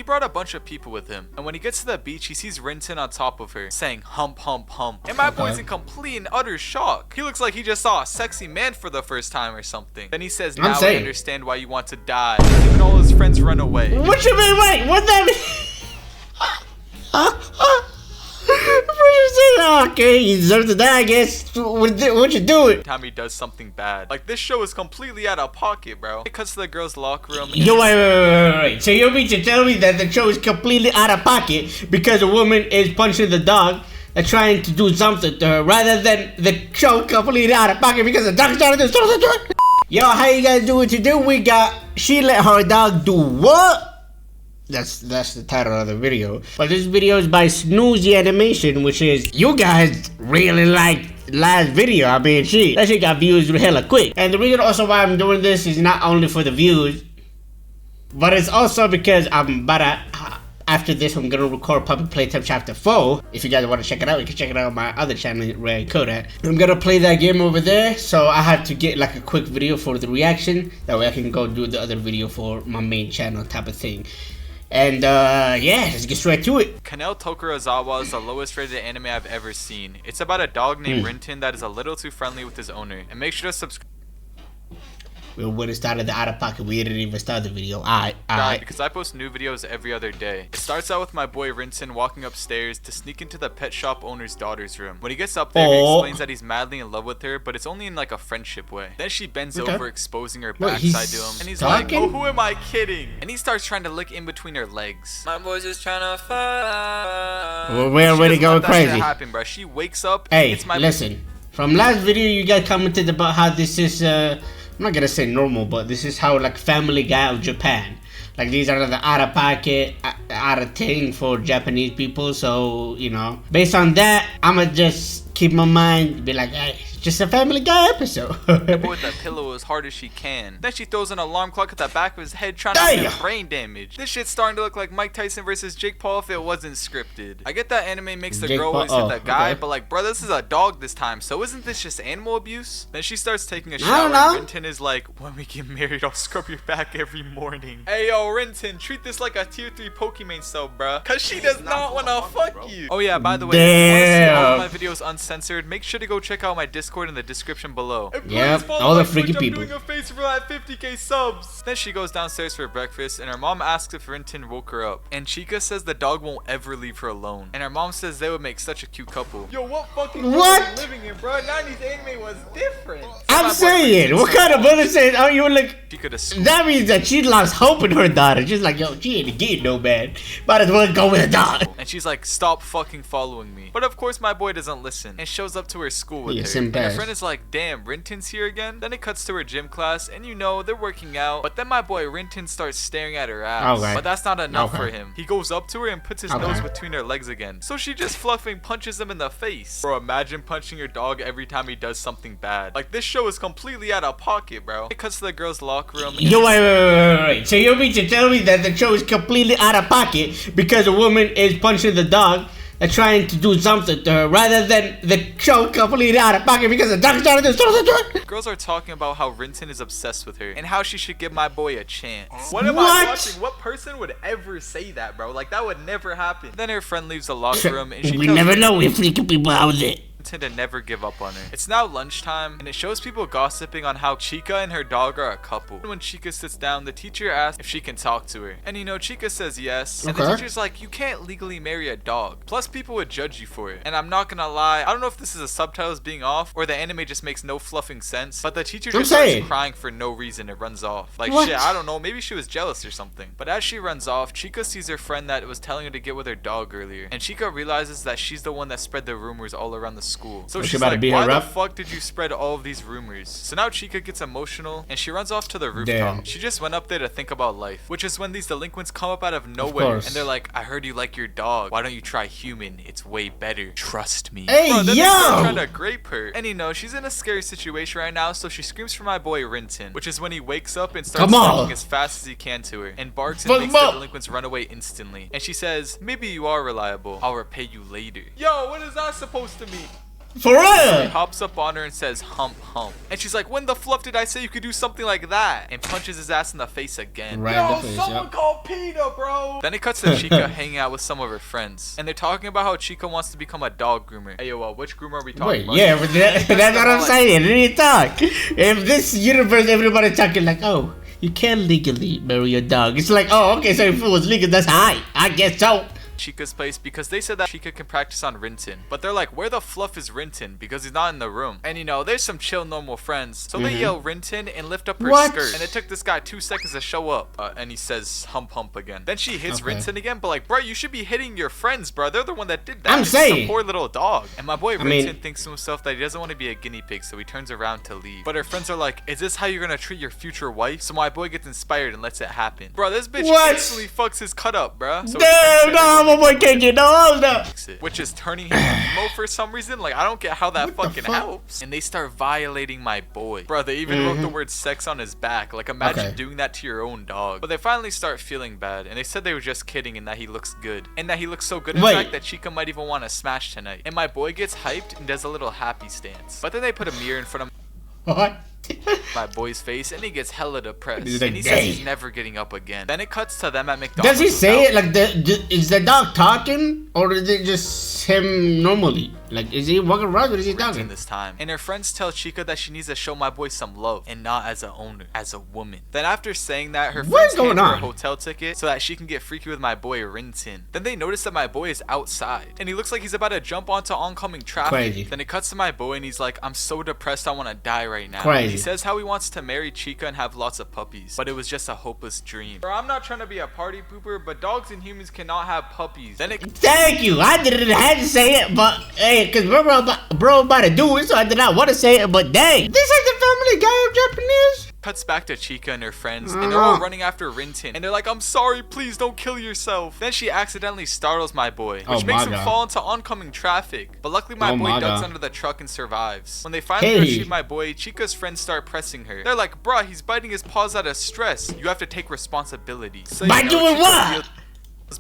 brought a bunch of people with him. And when he gets to the beach, he sees Rinton on top of her, saying hump, hump, hump. And my boy's in complete and utter shock. He looks like he just saw a sexy man for the first time or something. Then he says, now I understand why you want to die. Even all his friends run away. What you mean? Wait, what that mean? Okay, you deserve to die, I guess. What you doing? Time he does something bad. Like, this show is completely out of pocket, bro. It cuts to the girl's locker room. Yo, wait. So you mean to tell me that the show is completely out of pocket because a woman is punching the dog and trying to do something to her, rather than the show completely out of pocket because the dog's trying to do something to her? Yo, how you guys doing today? We got, she let her dog do what? That's the title of the video. But this video is by Snoozy Animation, which is, you guys really liked last video. I mean, that shit got views hella quick. And the reason also why I'm doing this is not only for the views, but it's also because I'm about to, after this, I'm gonna record Puppy Playtime Chapter 4. If you guys want to check it out, you can check it out on my other channel, Ray Kodak. I'm gonna play that game over there, so I have to get like a quick video for the reaction. That way I can go do the other video for my main channel type of thing. And yeah, let's get straight to it. Kanel Tokurazawa is the lowest rated anime I've ever seen. It's about a dog named Rinton that is a little too friendly with his owner. And make sure to subscribe. We would have started the out of pocket. We didn't even start the video. Alright. Because I post new videos every other day. It starts out with my boy Rinton walking upstairs to sneak into the pet shop owner's daughter's room. When he gets up there, he explains that he's madly in love with her, but it's only in like a friendship way. Then she bends over, exposing her backside to him. And he's like, oh, who am I kidding? And he starts trying to lick in between her legs. My boy's just trying to fuck. We're already going crazy. Happen, bro. She wakes up. Hey, listen. From last video, you guys commented about how this is, I'm not gonna say normal, but this is how like Family Guy of Japan. Like these are the out of pocket, out of thing for Japanese people. So, you know, based on that, I'ma just keep my mind, be like, hey, it's just a Family Guy episode. The boy with that pillow as hard as she can. Then she throws an alarm clock at the back of his head trying to get brain damage. This shit's starting to look like Mike Tyson versus Jake Paul if it wasn't scripted. I get that anime makes the girl always hit the guy, but like, bro, this is a dog this time, so isn't this just animal abuse? Then she starts taking a shower and Rinton is like, when we get married, I'll scrub your back every morning. Hey yo, Rinton, treat this like a tier 3 Pokemon sub, bruh. Cause she does not wanna fuck you. Oh yeah, by the way, if you wanna see all of my videos uncensored, make sure to go check out my Discord in the description below. Yep, all the freaky people. I'm doing a face for that 50k subs. Then she goes downstairs for breakfast, and her mom asks if Rinton woke her up. And Chica says the dog won't ever leave her alone. And her mom says they would make such a cute couple. Yo, what fucking world are you living in, bro? 90s anime was different. I'm saying, what kind of mother says, oh, you like, that means that she lost hope in her daughter. She's like, yo, she ain't getting no man. Might as well go with a dog. And she's like, stop fucking following me. But of course my boy doesn't listen and shows up to her school with her. And her friend is like, damn, Rinton's here again? Then it cuts to her gym class, and you know, they're working out. But then my boy Rinton starts staring at her ass. But that's not enough for him. He goes up to her and puts his nose between her legs again. So she just fluffing punches him in the face. Bro, imagine punching your dog every time he does something bad. Like, this show is completely out of pocket, bro. It cuts to the girl's locker room. Yo, wait. So you mean to tell me that the show is completely out of pocket because a woman is punching the dog and trying to do something to her, rather than the show completely out of pocket because the dog's trying to do something to her? Girls are talking about how Rinton is obsessed with her and how she should give my boy a chance. What am I watching? What person would ever say that, bro? Like, that would never happen. Then her friend leaves the locker room and she we never know, we're freaking people out there. To never give up on her. It's now lunchtime, and it shows people gossiping on how Chica and her dog are a couple. When Chica sits down, the teacher asks if she can talk to her. And you know, Chica says yes. And the teacher's like, you can't legally marry a dog. Plus, people would judge you for it. And I'm not gonna lie, I don't know if this is the subtitles being off or the anime just makes no fluffing sense. But the teacher just starts crying for no reason and runs off. Like, shit, I don't know, maybe she was jealous or something. But as she runs off, Chica sees her friend that was telling her to get with her dog earlier. And Chica realizes that she's the one that spread the rumors all around the school. So she's like, why the fuck did you spread all of these rumors? So now Chica gets emotional and she runs off to the rooftop. She just went up there to think about life, which is when these delinquents come up out of nowhere and they're like, I heard you like your dog. Why don't you try human? It's way better. Trust me. Hey, then they start trying to grape her. And you know, she's in a scary situation right now, so she screams for my boy Rinton, which is when he wakes up and starts running as fast as he can to her and barks and makes the delinquents run away instantly. And she says, maybe you are reliable. I'll repay you later. Yo, what is that supposed to mean? For real? He hops up on her and says, hump, hump. And she's like, when the fluff did I say you could do something like that? And punches his ass in the face again. Right Yo, in the face, someone call PETA, bro. Then it cuts to Chica hanging out with some of her friends. And they're talking about how Chica wants to become a dog groomer. Hey, yo, which groomer are we talking about? Yeah, but that's what I'm saying. Real talk. If this universe, everybody talking like, oh, you can't legally marry a dog. It's like, oh, okay, so if it was legal, that's high. I guess so. Chica's place because they said that Chica can practice on Rinton. But they're like, where the fluff is Rinton? Because he's not in the room. And you know, there's some chill normal friends. So they yell Rinton and lift up her skirt. And it took this guy 2 seconds to show up. And he says hump hump again. Then she hits Rinton again. But like, bro, you should be hitting your friends, bro. They're the one that did that. I'm saying. It's a poor little dog. And my boy Rinton thinks to himself that he doesn't want to be a guinea pig. So he turns around to leave. But her friends are like, is this how you're going to treat your future wife? So my boy gets inspired and lets it happen. Bro, this bitch instantly fucks his cut up, bro. So damn, no, my boy can't get no. Which is turning him emo for some reason. Like, I don't get how that fucking helps. And they start violating my boy. Bro, they even wrote the word sex on his back. Like, imagine doing that to your own dog. But they finally start feeling bad. And they said they were just kidding and that he looks good. And that he looks so good, in fact, that Chica might even want to smash tonight. And my boy gets hyped and does a little happy stance. But then they put a mirror in front of what? my boy's face and he gets hella depressed and he says he's never getting up again. Then it cuts to them at McDonald's. Does he say it like is the dog talking or is it just him normally? Like, is he walking around or is he talking this time? And her friends tell Chica that she needs to show my boy some love and not as a owner, as a woman. Then after saying that, her friends hand her a hotel ticket so that she can get freaky with my boy Rinton. Then they notice that my boy is outside and he looks like he's about to jump onto oncoming traffic. Crazy. Then it cuts to my boy and he's like, I'm so depressed I want to die right now. Crazy. He says how he wants to marry Chica and have lots of puppies, but it was just a hopeless dream. Bro, I'm not trying to be a party pooper, but dogs and humans cannot have puppies. Then it thank you. I didn't have to say it, but hey, cause bro about to do it, so I did not want to say it, but dang. This is the Family Guy of Japanese. Cuts back to Chica and her friends, and they're all running after Rinton, and they're like, I'm sorry, please don't kill yourself. Then she accidentally startles my boy, which makes him fall into oncoming traffic. But luckily my boy ducks under the truck and survives. When they finally retrieve my boy, Chica's friends start pressing her. They're like, bruh, he's biting his paws out of stress. You have to take responsibility. So, by doing what?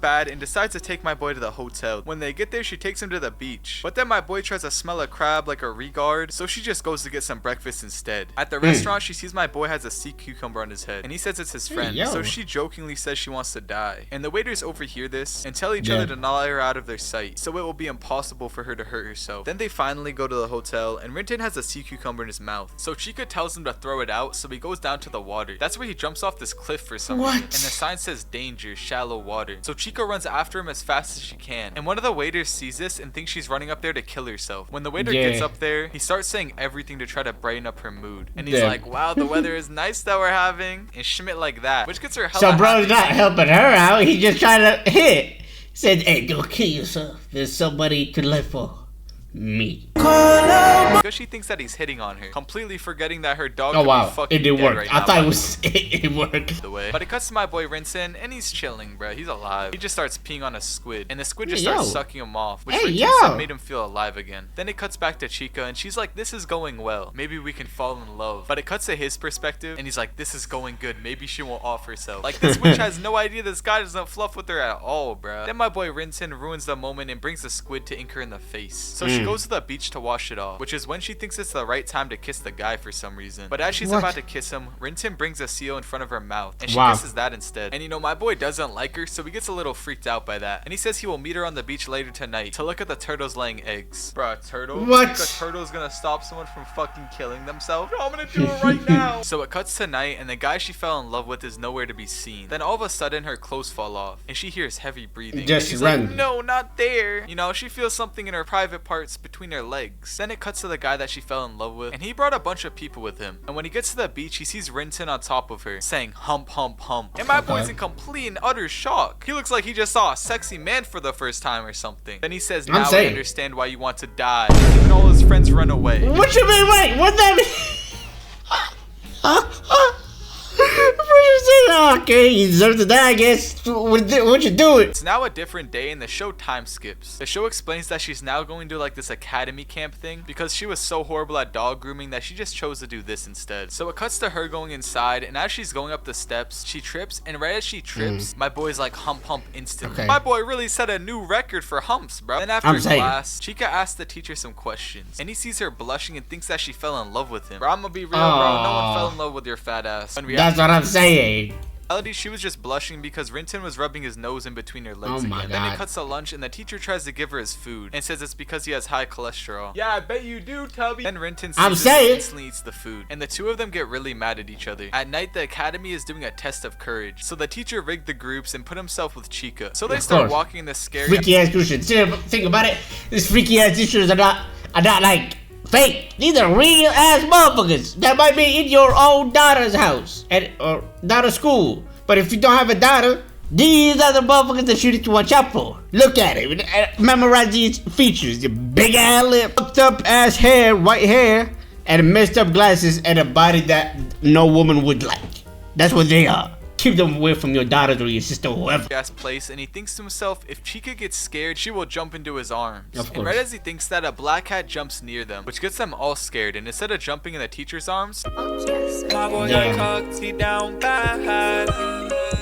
Bad and decides to take my boy to the hotel. When they get there, she takes him to the beach. But then my boy tries to smell a crab like a regard, so she just goes to get some breakfast instead. At the restaurant, she sees my boy has a sea cucumber on his head, and he says it's his friend. So she jokingly says she wants to die. And the waiters overhear this and tell each other to not let her out of their sight, so it will be impossible for her to hurt herself. Then they finally go to the hotel, and Rinton has a sea cucumber in his mouth. So Chica tells him to throw it out, so he goes down to the water. That's where he jumps off this cliff for some reason. And the sign says danger, shallow water. So Chica runs after him as fast as she can, and one of the waiters sees this and thinks she's running up there to kill herself. When the waiter gets up there, he starts saying everything to try to brighten up her mood, and he's like, wow, the weather is nice that we're having, and Schmidt like that, which gets her hella so bro's not helping her out, he's just trying to hit. He said, hey, don't kill yourself, there's somebody to live for. Me. Because she thinks that he's hitting on her, completely forgetting that her dog could be fucking it didn't work. Right I thought it was it worked. But it cuts to my boy Rinson, and he's chilling, bro. He's alive. He just starts peeing on a squid, and the squid just starts sucking him off, which made him feel alive again. Then it cuts back to Chica, and she's like, this is going well. Maybe we can fall in love. But it cuts to his perspective, and he's like, this is going good. Maybe she won't off herself. Like, this witch has no idea this guy doesn't fluff with her at all, bro. Then my boy Rinson ruins the moment and brings the squid to ink her in the face. So she goes to the beach to wash it off, which is when she thinks it's the right time to kiss the guy for some reason. But as she's about to kiss him, Rinton brings a seal in front of her mouth, and she kisses that instead. And you know, my boy doesn't like her, so he gets a little freaked out by that. And he says he will meet her on the beach later tonight to look at the turtles laying eggs. Bro, a turtle? What? You think a turtle's gonna stop someone from fucking killing themselves? No, I'm gonna do it right now. So it cuts to night, and the guy she fell in love with is nowhere to be seen. Then all of a sudden, her clothes fall off, and she hears heavy breathing. Just she's run. like, no, not there. You know, she feels something in her private parts between her legs. Then it cuts to the guy that she fell in love with, and he brought a bunch of people with him. And when he gets to the beach, he sees Rinton on top of her, saying hump hump hump. And my boy's in complete and utter shock. He looks like he just saw a sexy man for the first time or something. Then he says, now I understand why you want to die. And even all his friends run away. What you mean? Wait, what that mean? Oh, okay, you deserve to die, I guess. What you doing? It's now a different day and the show time skips. The show explains that she's now going to like this academy camp thing because she was so horrible at dog grooming that she just chose to do this instead. So it cuts to her going inside, and as she's going up the steps, she trips, and right as she trips, my boy's like hump instantly. Okay. My boy really set a new record for humps, bro. Then after class, Chica asks the teacher some questions, and he sees her blushing and thinks that she fell in love with him. Bro, I'm gonna be real, bro. No one fell in love with your fat ass. That's what I'm saying. In reality, she was just blushing because Rinton was rubbing his nose in between her legs again. Then it cuts to lunch and the teacher tries to give her his food and says it's because he has high cholesterol. Yeah, I bet you do, Tubby. Then Rinton instantly eats the food, and the two of them get really mad at each other. At night, the academy is doing a test of courage, so the teacher rigged the groups and put himself with Chica. So they start walking in the scary freaky ass teachers. Think about it. These freaky ass teachers are not like fake. These are real ass motherfuckers that might be in your own daughter's house or daughter's school. But if you don't have a daughter, these are the motherfuckers that you need to watch out for. Look at it. Memorize these features. Your big ass lip, fucked up ass hair, white hair, and messed up glasses, and a body that no woman would like. That's what they are. Keep them away from your daughter or your sister or whoever. Place, and he thinks to himself, if Chica gets scared, she will jump into his arms. Of course. And right as he thinks that, a black cat jumps near them, which gets them all scared, and instead of jumping in the teacher's arms,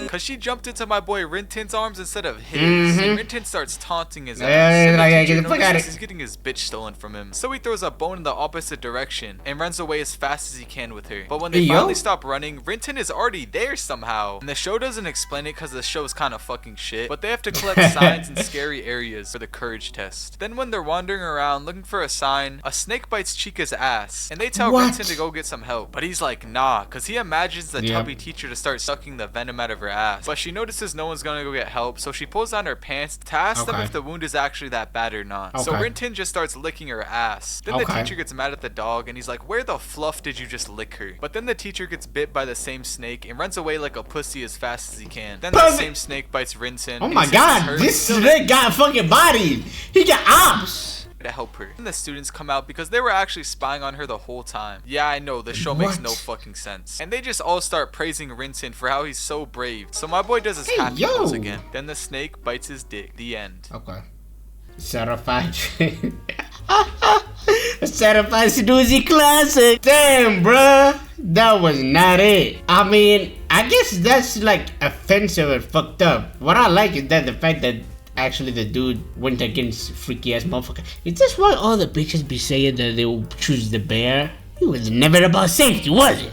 because she jumped into my boy Rinton's arms instead of his. And Rinton starts taunting his ass. He's getting his bitch stolen from him. So he throws a bone in the opposite direction and runs away as fast as he can with her. But when they finally stop running, Rinton is already there somehow. And the show doesn't explain it because the show's kind of fucking shit. But they have to collect signs in scary areas for the courage test. Then when they're wandering around looking for a sign, a snake bites Chica's ass. And they tell Rinton to go get some help. But he's like, nah, because he imagines the tubby teacher to start sucking the venom out of her ass. But she notices no one's gonna go get help, so she pulls down her pants to ask them if the wound is actually that bad or not. So Rinton just starts licking her ass. Then the teacher gets mad at the dog and he's like, where the fluff did you just lick her? But then the teacher gets bit by the same snake and runs away like a pussy as fast as he can. Then the same snake bites Rinton. Oh my god, this snake got fucking bodied. He got arms. To help her. And the students come out because they were actually spying on her the whole time. Yeah, I know, the show makes no fucking sense. And they just all start praising Rinton for how he's so brave. So my boy does his happy pose again. Then the snake bites his dick. The end. Okay. Certified. Certified Snoozy classic. Damn, bruh. That was not it. I mean, I guess that's like offensive and fucked up. What I like is that the fact that actually the dude went against freaky ass motherfucker. Is this why all the bitches be saying that they will choose the bear? It was never about safety, was it?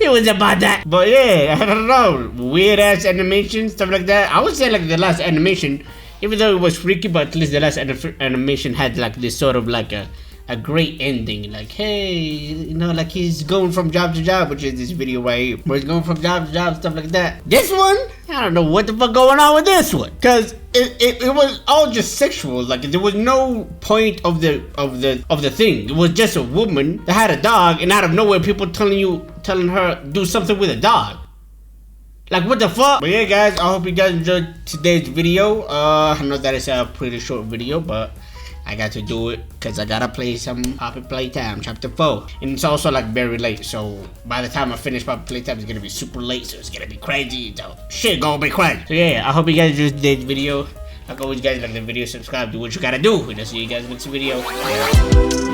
It was about that. But yeah, I don't know. Weird ass animation, stuff like that. I would say like the last animation, even though it was freaky, but at least the last animation had like this sort of like a great ending. Like, hey, you know, like he's going from job to job, which is this video right here. Where he's going from job to job, stuff like that. This one, I don't know what the fuck going on with this one. Cause it was all just sexual. Like there was no point of the thing. It was just a woman that had a dog, and out of nowhere people telling her do something with a dog. Like what the fuck? But yeah guys, I hope you guys enjoyed today's video. I know that it's a pretty short video, but I got to do it because I gotta play some Poppy Playtime Chapter 4. And it's also like very late, so by the time I finish Poppy Playtime, it's gonna be super late, so it's gonna be crazy. So shit gonna be crazy. So yeah, I hope you guys enjoyed today's video. Like always guys, like the video, subscribe, do what you gotta do. And I'll see you guys next video. Yeah.